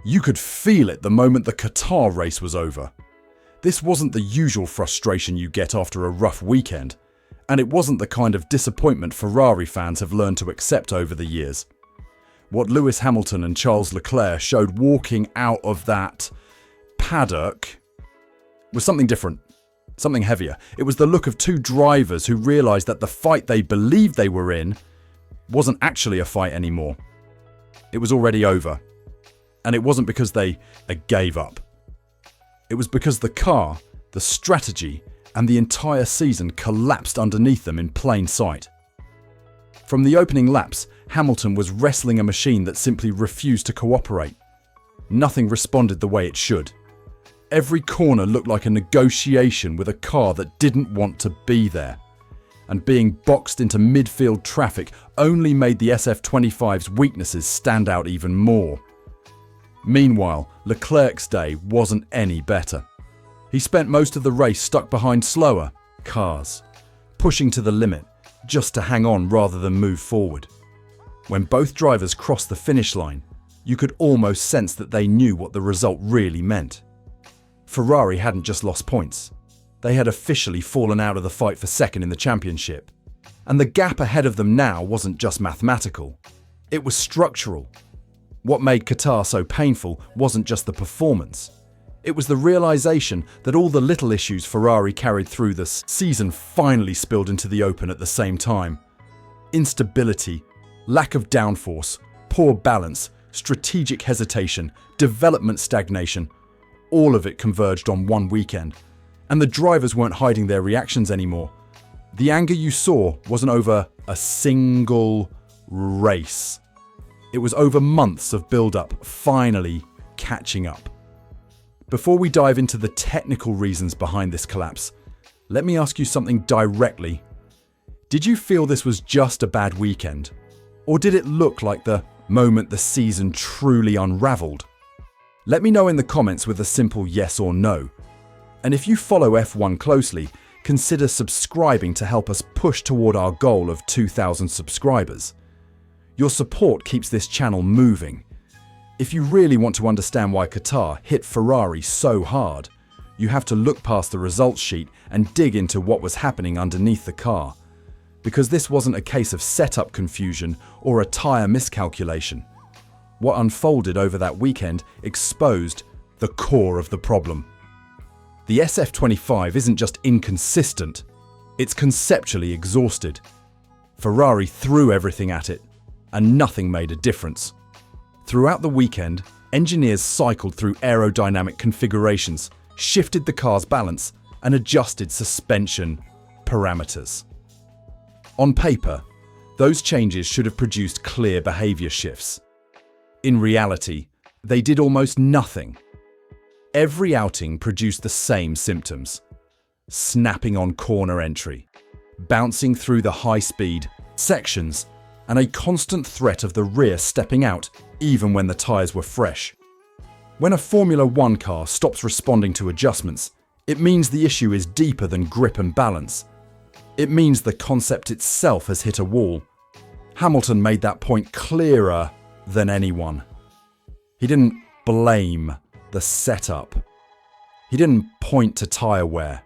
You could feel it the moment the Qatar race was over. This wasn't the usual frustration you get after a rough weekend, and it wasn't the kind of disappointment Ferrari fans have learned to accept over the years. What Lewis Hamilton and Charles Leclerc showed walking out of that paddock was something different, something heavier. It was the look of two drivers who realised that the fight they believed they were in wasn't actually a fight anymore. It was already over. And it wasn't because they gave up. It was because the car, the strategy, and the entire season collapsed underneath them in plain sight. From the opening laps, Hamilton was wrestling a machine that simply refused to cooperate. Nothing responded the way it should. Every corner looked like a negotiation with a car that didn't want to be there. And being boxed into midfield traffic only made the SF25's weaknesses stand out even more. Meanwhile, Leclerc's day wasn't any better. He spent most of the race stuck behind slower cars, pushing to the limit just to hang on rather than move forward. When both drivers crossed the finish line, you could almost sense that they knew what the result really meant. Ferrari hadn't just lost points. They had officially fallen out of the fight for second in the championship. And the gap ahead of them now wasn't just mathematical. It was structural. What made Qatar so painful wasn't just the performance. It was the realization that all the little issues Ferrari carried through this season finally spilled into the open at the same time. Instability, lack of downforce, poor balance, strategic hesitation, development stagnation, all of it converged on one weekend. And the drivers weren't hiding their reactions anymore. The anger you saw wasn't over a single race. It was over months of build-up, finally catching up. Before we dive into the technical reasons behind this collapse, let me ask you something directly. Did you feel this was just a bad weekend? Or did it look like the moment the season truly unraveled? Let me know in the comments with a simple yes or no. And if you follow F1 closely, consider subscribing to help us push toward our goal of 2,000 subscribers. Your support keeps this channel moving. If you really want to understand why Qatar hit Ferrari so hard, you have to look past the results sheet and dig into what was happening underneath the car. Because this wasn't a case of setup confusion or a tyre miscalculation. What unfolded over that weekend exposed the core of the problem. The SF25 isn't just inconsistent, it's conceptually exhausted. Ferrari threw everything at it, and nothing made a difference. Throughout the weekend, engineers cycled through aerodynamic configurations, shifted the car's balance, and adjusted suspension parameters. On paper, those changes should have produced clear behavior shifts. In reality, they did almost nothing. Every outing produced the same symptoms: snapping on corner entry, bouncing through the high-speed sections, and a constant threat of the rear stepping out even when the tyres were fresh. When a Formula One car stops responding to adjustments, it means the issue is deeper than grip and balance. It means the concept itself has hit a wall. Hamilton made that point clearer than anyone. He didn't blame the setup. He didn't point to tyre wear.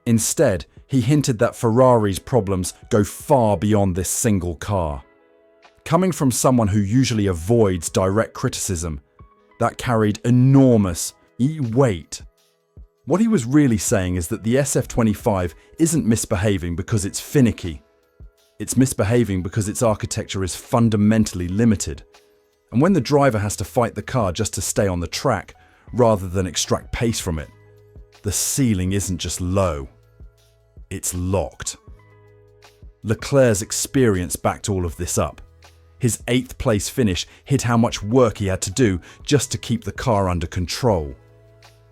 Instead, he hinted that Ferrari's problems go far beyond this single car. Coming from someone who usually avoids direct criticism, that carried enormous weight. What he was really saying is that the SF25 isn't misbehaving because it's finicky. It's misbehaving because its architecture is fundamentally limited. And when the driver has to fight the car just to stay on the track, rather than extract pace from it, the ceiling isn't just low, it's locked. Leclerc's experience backed all of this up. His 8th place finish hid how much work he had to do just to keep the car under control.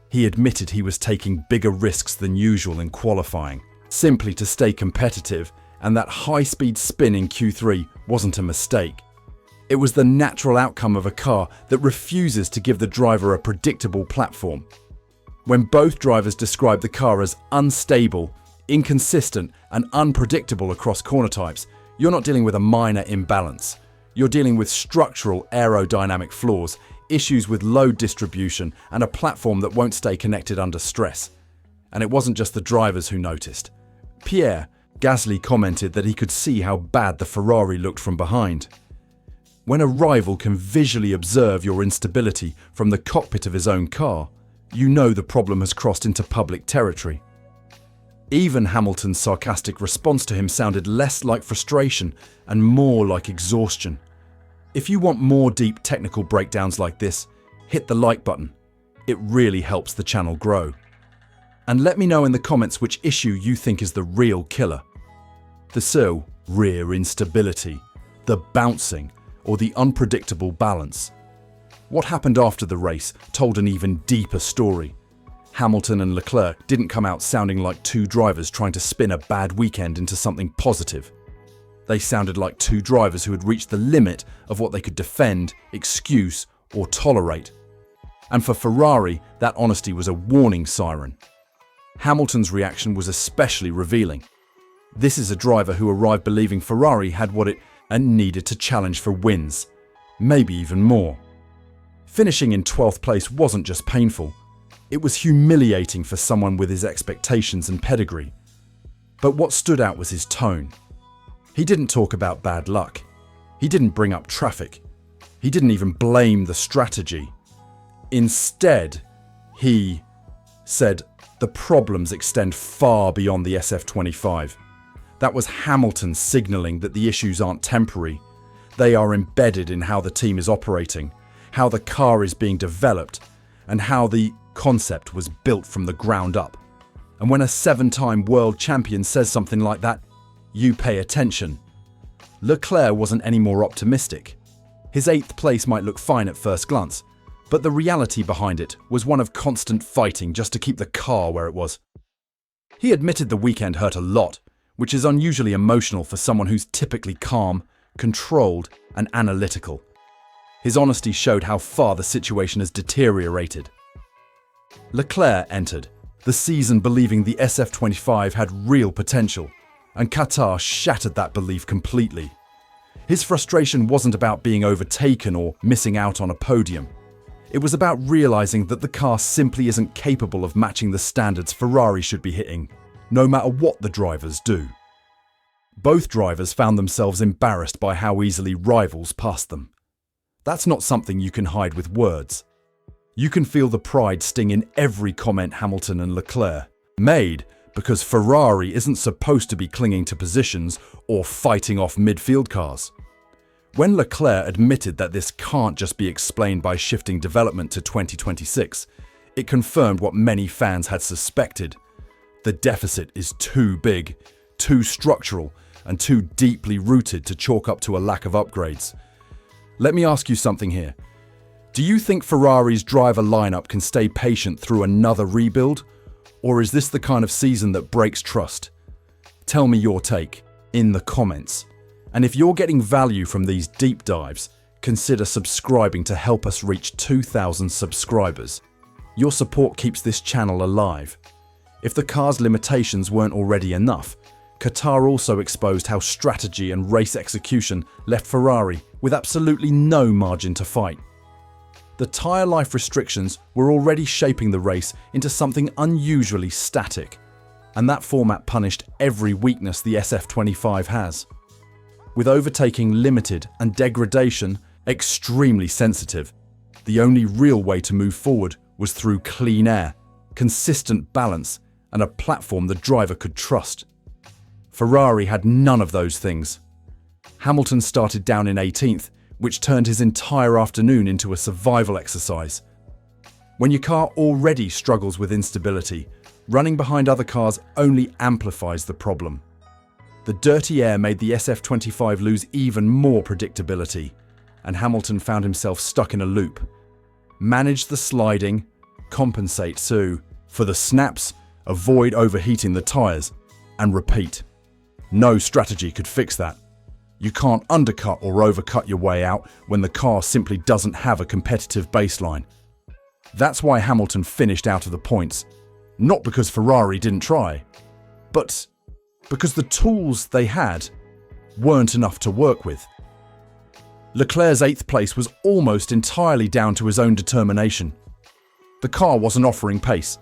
He admitted he was taking bigger risks than usual in qualifying, simply to stay competitive, and that high-speed spin in Q3 wasn't a mistake. It was the natural outcome of a car that refuses to give the driver a predictable platform. When both drivers describe the car as unstable, inconsistent, and unpredictable across corner types, you're not dealing with a minor imbalance. You're dealing with structural aerodynamic flaws issues with load distribution and a platform that won't stay connected under stress. And it wasn't just the drivers who noticed. Pierre Gasly commented that he could see how bad the Ferrari looked from behind. When a rival can visually observe your instability from the cockpit of his own car, you know the problem has crossed into public territory. Even Hamilton's sarcastic response to him sounded less like frustration and more like exhaustion. If you want more deep technical breakdowns like this, hit the like button. It really helps the channel grow. And let me know in the comments which issue you think is the real killer. The rear instability, the bouncing, or the unpredictable balance. What happened after the race told an even deeper story. Hamilton and Leclerc didn't come out sounding like two drivers trying to spin a bad weekend into something positive. They sounded like two drivers who had reached the limit of what they could defend, excuse, or tolerate. And for Ferrari, that honesty was a warning siren. Hamilton's reaction was especially revealing. This is a driver who arrived believing Ferrari had what it needed to challenge for wins, maybe even more. Finishing in 12th place wasn't just painful, it was humiliating for someone with his expectations and pedigree. But what stood out was his tone. He didn't talk about bad luck. He didn't bring up traffic. He didn't even blame the strategy. Instead, he said the problems extend far beyond the SF25. That was Hamilton signalling that the issues aren't temporary. They are embedded in how the team is operating, how the car is being developed, and how the concept was built from the ground up. And when a 7-time world champion says something like that, you pay attention. Leclerc wasn't any more optimistic. His 8th place might look fine at first glance, but the reality behind it was one of constant fighting just to keep the car where it was. He admitted the weekend hurt a lot, which is unusually emotional for someone who's typically calm, controlled, and analytical. His honesty showed how far the situation has deteriorated. Leclerc entered the season believing the SF25 had real potential, and Qatar shattered that belief completely. His frustration wasn't about being overtaken or missing out on a podium. It was about realizing that the car simply isn't capable of matching the standards Ferrari should be hitting, no matter what the drivers do. Both drivers found themselves embarrassed by how easily rivals passed them. That's not something you can hide with words. You can feel the pride sting in every comment Hamilton and Leclerc made because Ferrari isn't supposed to be clinging to positions or fighting off midfield cars. When Leclerc admitted that this can't just be explained by shifting development to 2026, it confirmed what many fans had suspected. The deficit is too big, too structural, and too deeply rooted to chalk up to a lack of upgrades. Let me ask you something here. Do you think Ferrari's driver lineup can stay patient through another rebuild? Or is this the kind of season that breaks trust? Tell me your take in the comments. And if you're getting value from these deep dives, consider subscribing to help us reach 2,000 subscribers. Your support keeps this channel alive. If the car's limitations weren't already enough, Qatar also exposed how strategy and race execution left Ferrari with absolutely no margin to fight. The tyre life restrictions were already shaping the race into something unusually static, and that format punished every weakness the SF25 has. With overtaking limited and degradation extremely sensitive, the only real way to move forward was through clean air, consistent balance, and a platform the driver could trust. Ferrari had none of those things. Hamilton started down in 18th, which turned his entire afternoon into a survival exercise. When your car already struggles with instability, running behind other cars only amplifies the problem. The dirty air made the SF25 lose even more predictability, and Hamilton found himself stuck in a loop. Manage the sliding, compensate for the snaps, avoid overheating the tyres, and repeat. No strategy could fix that. You can't undercut or overcut your way out when the car simply doesn't have a competitive baseline. That's why Hamilton finished out of the points, not because Ferrari didn't try, but because the tools they had weren't enough to work with. Leclerc's 8th place was almost entirely down to his own determination. The car wasn't offering pace,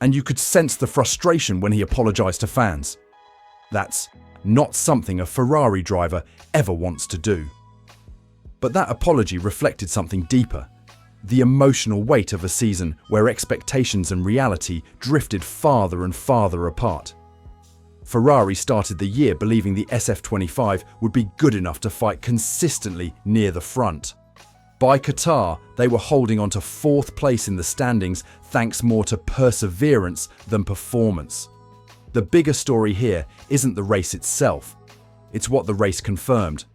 and you could sense the frustration when he apologised to fans. That's not something a Ferrari driver ever wants to do. But that apology reflected something deeper: the emotional weight of a season where expectations and reality drifted farther and farther apart. Ferrari started the year believing the SF25 would be good enough to fight consistently near the front. By Qatar, they were holding on to 4th place in the standings thanks more to perseverance than performance. The bigger story here isn't the race itself, it's what the race confirmed.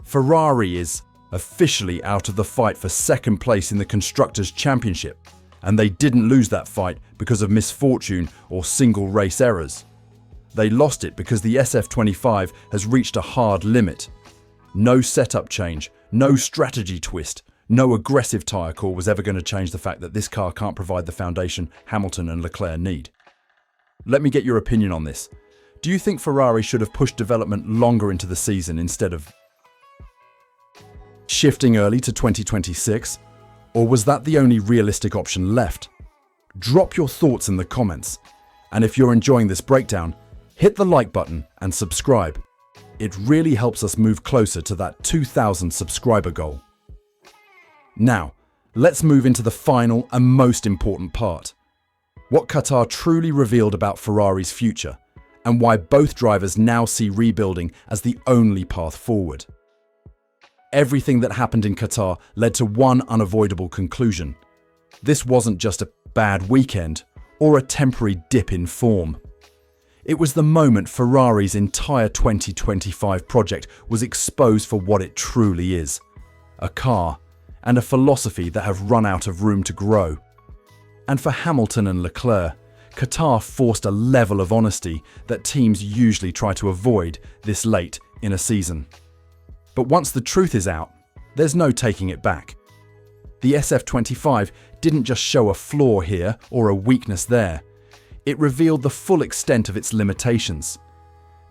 Ferrari is officially out of the fight for 2nd place in the Constructors' Championship, and they didn't lose that fight because of misfortune or single race errors. They lost it because the SF25 has reached a hard limit. No setup change, no strategy twist, no aggressive tyre call was ever going to change the fact that this car can't provide the foundation Hamilton and Leclerc need. Let me get your opinion on this. Do you think Ferrari should have pushed development longer into the season instead of shifting early to 2026? Or was that the only realistic option left? Drop your thoughts in the comments. And if you're enjoying this breakdown, hit the like button and subscribe. It really helps us move closer to that 2,000 subscriber goal. Now, let's move into the final and most important part: what Qatar truly revealed about Ferrari's future, and why both drivers now see rebuilding as the only path forward. Everything that happened in Qatar led to one unavoidable conclusion: this wasn't just a bad weekend or a temporary dip in form. It was the moment Ferrari's entire 2025 project was exposed for what it truly is: a car and a philosophy that have run out of room to grow. And for Hamilton and Leclerc, Qatar forced a level of honesty that teams usually try to avoid this late in a season. But once the truth is out, there's no taking it back. The SF25 didn't just show a flaw here or a weakness there. It revealed the full extent of its limitations.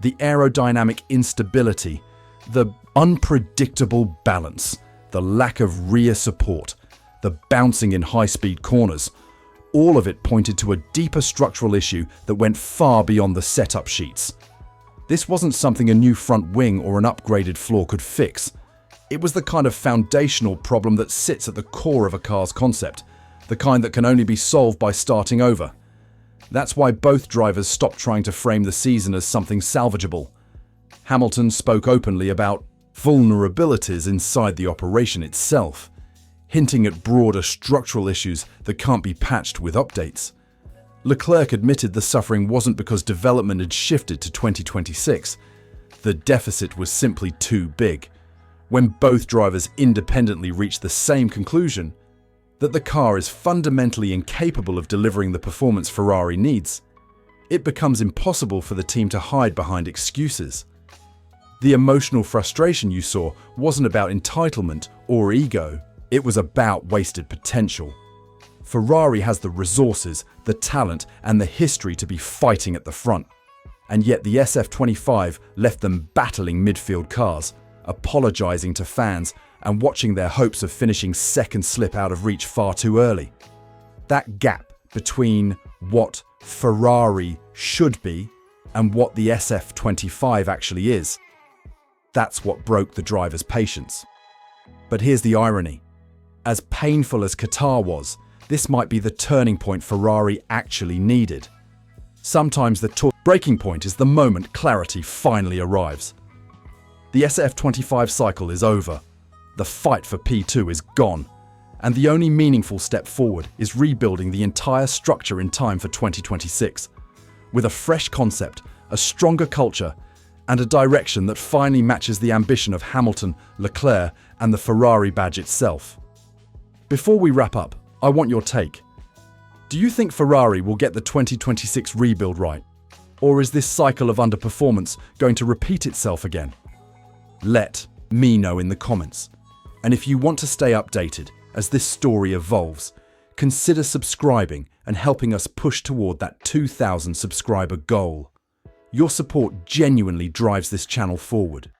The aerodynamic instability, the unpredictable balance, the lack of rear support, the bouncing in high-speed corners, all of it pointed to a deeper structural issue that went far beyond the setup sheets. This wasn't something a new front wing or an upgraded floor could fix. It was the kind of foundational problem that sits at the core of a car's concept, the kind that can only be solved by starting over. That's why both drivers stopped trying to frame the season as something salvageable. Hamilton spoke openly about vulnerabilities inside the operation itself, hinting at broader structural issues that can't be patched with updates. Leclerc admitted the suffering wasn't because development had shifted to 2026. The deficit was simply too big. When both drivers independently reached the same conclusion, that the car is fundamentally incapable of delivering the performance Ferrari needs, it becomes impossible for the team to hide behind excuses. The emotional frustration you saw wasn't about entitlement or ego, it was about wasted potential. Ferrari has the resources, the talent, and the history to be fighting at the front. And yet the SF25 left them battling midfield cars, apologising to fans, and watching their hopes of finishing second slip out of reach far too early. That gap between what Ferrari should be and what the SF25 actually is, that's what broke the driver's patience. But here's the irony. As painful as Qatar was, this might be the turning point Ferrari actually needed. Sometimes the breaking point is the moment clarity finally arrives. The SF25 cycle is over. The fight for P2 is gone. And the only meaningful step forward is rebuilding the entire structure in time for 2026. With a fresh concept, a stronger culture, and a direction that finally matches the ambition of Hamilton, Leclerc, and the Ferrari badge itself. Before we wrap up, I want your take. Do you think Ferrari will get the 2026 rebuild right? Or is this cycle of underperformance going to repeat itself again? Let me know in the comments. And if you want to stay updated as this story evolves, consider subscribing and helping us push toward that 2,000 subscriber goal. Your support genuinely drives this channel forward.